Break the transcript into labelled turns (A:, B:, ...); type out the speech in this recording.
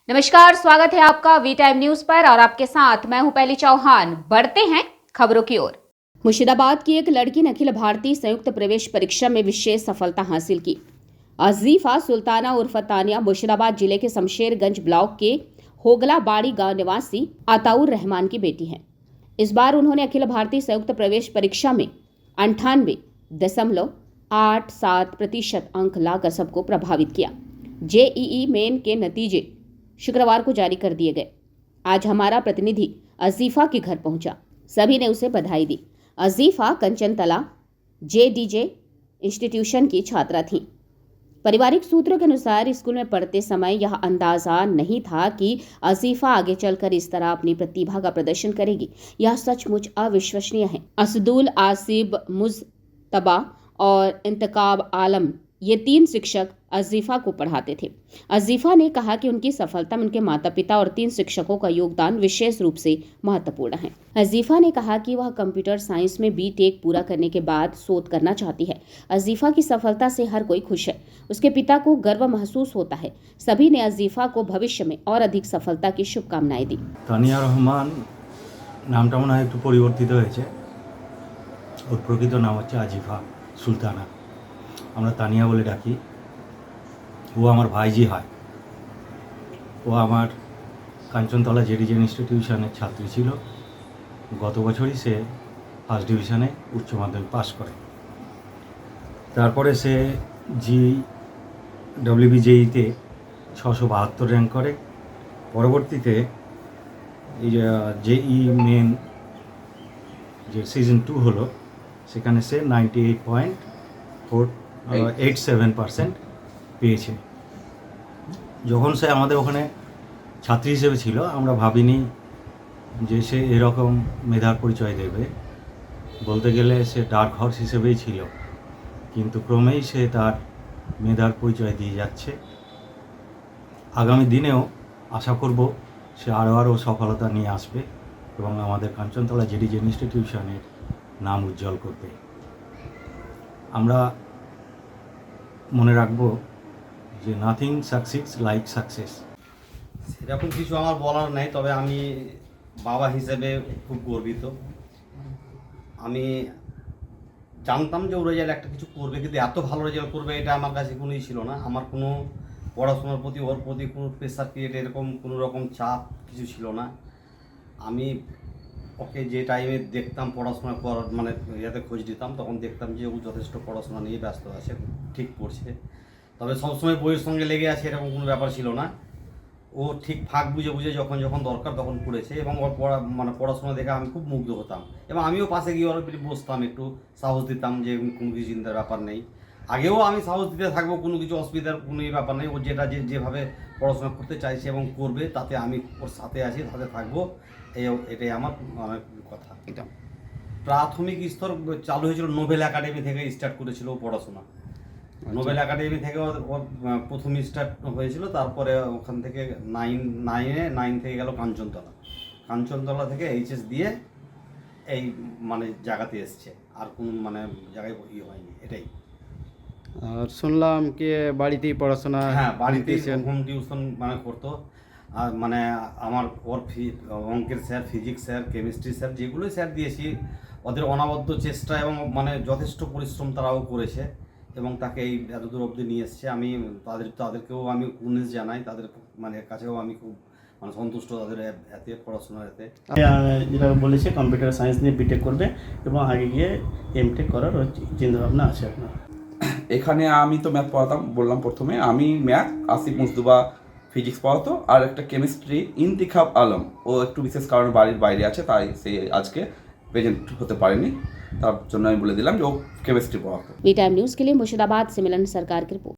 A: नमस्कार, स्वागत है आपका वी टाइम न्यूज पर और आपके साथ मैं हूं पहली चौहान। बढ़ते हैं खबरों की ओर। मुर्शिदाबाद की एक लड़की ने अखिल भारतीय संयुक्त प्रवेश परीक्षा में विशेष सफलता हासिल की। अजीफा सुल्ताना उर्फ तानिया मुर्शिदाबाद जिले के शमशेरगंज ब्लॉक के होगलाबाड़ी गांव निवासी अताउर रहमान की बेटी है। इस बार उन्होंने अखिल भारतीय संयुक्त प्रवेश परीक्षा में 98.87% अंक लाकर सबको प्रभावित किया। जेईई मेन के नतीजे शुक्रवार को जारी कर दिए गए। आज हमारा प्रतिनिधि अजीफा के घर पहुंचा, सभी ने उसे बधाई दी। अजीफा कंचनतला जेडीजे इंस्टीट्यूशन की छात्रा थी। पारिवारिक सूत्रों के अनुसार स्कूल में पढ़ते समय यह अंदाजा नहीं था कि अजीफा आगे चलकर इस तरह अपनी प्रतिभा का प्रदर्शन करेगी। यह सचमुच अविश्वसनीय है। असदुल आसिब मुजतबा और इंतकाब आलम ये 3 शिक्षक अजीफा को पढ़ाते थे। अजीफा ने कहा कि उनकी सफलता में उनके माता पिता और 3 शिक्षकों का योगदान विशेष रूप से महत्वपूर्ण है। अजीफा ने कहा कि वह कंप्यूटर साइंस में बीटेक पूरा करने के बाद शोध करना चाहती है। अजीफा की सफलता से हर कोई खुश है। उसके पिता को गर्व महसूस होता है। सभी ने अजीफा को भविष्य में और अधिक सफलता की शुभकामनाएं दी।
B: तानिया रहमान नामটা মনে হয় একটু পরিবর্তিত হয়েছে। ওর প্রকৃত নাম হচ্ছে আজিফা সুলতানা। আমরা তানিয়া বলে ডাকি। ও আমার ভাইজি হয়। ও আমার কাঞ্চনতলা জেডিজে ইনস্টিটিউশনের ছাত্রী ছিল। গত বছরই সে ফার্স্ট ডিভিশনে উচ্চ মাধ্যমিক পাস করে। তারপরে সে ডব্লিউবিজেইতে 672 র্যাঙ্ক করে। পরবর্তীতে এই জেই মেন যে সিজন 2 হলো, সেখানে সে 98.87% পেয়েছে। যখন সে আমাদের ওখানে ছাত্রী হিসেবে ছিল, আমরা ভাবিনি যে সে এরকম মেধার পরিচয় দেবে। বলতে গেলে সে ডার্ক হর্স হিসেবেই ছিল, কিন্তু ক্রমেই সে তার মেধার পরিচয় দিয়ে যাচ্ছে। আগামী দিনেও আশা করব সে আরও সফলতা নিয়ে আসবে এবং আমাদের কাঞ্চনতলা জেডিজে ইনস্টিটিউশনের নাম উজ্জ্বল করবে। আমরা মনে রাখব যে নাথিং সাকসিডস লাইক সাকসেস।
C: সেরকম কিছু আমার বলার নাই, তবে আমি বাবা হিসেবে খুব গর্বিত। আমি জানতাম যে ও রেজাল্ট একটা কিছু করবে, কিন্তু এত ভালো রেজাল্ট করবে এটা আমার কাছে কোনোই ছিল না। আমার কোনো পড়াশোনার প্রতি ওর প্রতি কোনো প্রেশার ক্রিয়েট এরকম কোনো রকম চাপ কিছু ছিল না। আমি ওকে যে টাইমে দেখতাম পড়াশোনা করার মানে ইয়াতে খোঁজ দিতাম, তখন দেখতাম যে ও যথেষ্ট পড়াশোনা নিয়ে ব্যস্ত আছে, ঠিক পড়ছে। তবে সবসময় বইয়ের সঙ্গে লেগে আছে এরকম কোনো ব্যাপার ছিল না। ও ঠিক ফাঁক বুঝে বুঝে যখন যখন দরকার তখন পড়েছে এবং ওর পড়াশোনা দেখে আমি খুব মুগ্ধ হতাম এবং আমিও পাশে গিয়ে ওর বসতাম, একটু সাহস দিতাম যে কোনো কিছু চিন্তার ব্যাপার নেই। আগেও আমি সাহস দিতে থাকবো, কোনো কিছু অসুবিধার কোনো ব্যাপার নেই। ও যেভাবে পড়াশোনা করতে চাইছে এবং করবে, তাতে আমি ওর সাথে আছি, সাথে থাকবো। এটাই আমার কথা। এটা প্রাথমিক স্তর চালু হয়েছিল নোবেল একাডেমি থেকে স্টার্ট করেছিল পড়াশোনা। নোবেল একাডেমি থেকে ওর প্রথম স্টার্ট হয়েছিল। তারপরে ওখান থেকে 9 থেকে গেল কাঞ্চনতলা থেকে এইচএস দিয়ে এই মানে জায়গাতে এসছে। আর কোনো মানে জায়গায় হয়নি, এটাই।
D: আর শুনলাম কি বাড়িতেই পড়াশোনা?
C: হ্যাঁ, বাড়িতেই হোম টিউশন মানে করতো। আর মানে আমার ওর অঙ্কের sir, physics sir, chemistry sir, যেগুলোই স্যার দিয়েছি, ওদের অনবদ্য চেষ্টা এবং মানে যথেষ্ট পরিশ্রম তারাও করেছে এবং তাকে এই এতদূর অবধি নিয়ে এসছে। আমি তাদেরকেও আমি কুর্নিশ জানাই, তাদের মানে কাছেও আমি খুব মানে সন্তুষ্ট তাদের এতে পড়াশোনার এতে।
E: যেটা বলেছে কম্পিউটার সায়েন্স নিয়ে বিটেক করবে এবং আগে গিয়ে এমটেক করার চিন্তাভাবনা আছে আপনার।
F: এখানে আমি তো ম্যাথ পড়াতাম, বললাম প্রথমে। আমি ম্যাথ, আসিফ মুজতবা ফিজিক্স পড়াতো, আর একটা কেমিস্ট্রি ইন্তিখাব আলম। ও একটু বিশেষ কারণে বাড়ির বাইরে আছে, তাই সে আজকে प्रेजेंट होते पारेनी। তার জন্য আমি বলে দিলাম যে ও কেমিস্ট্রি পড়াতো।
A: वी टाइम न्यूज के लिए मुर्शिदाबाद से मिलन सरकार की रिपोर्ट।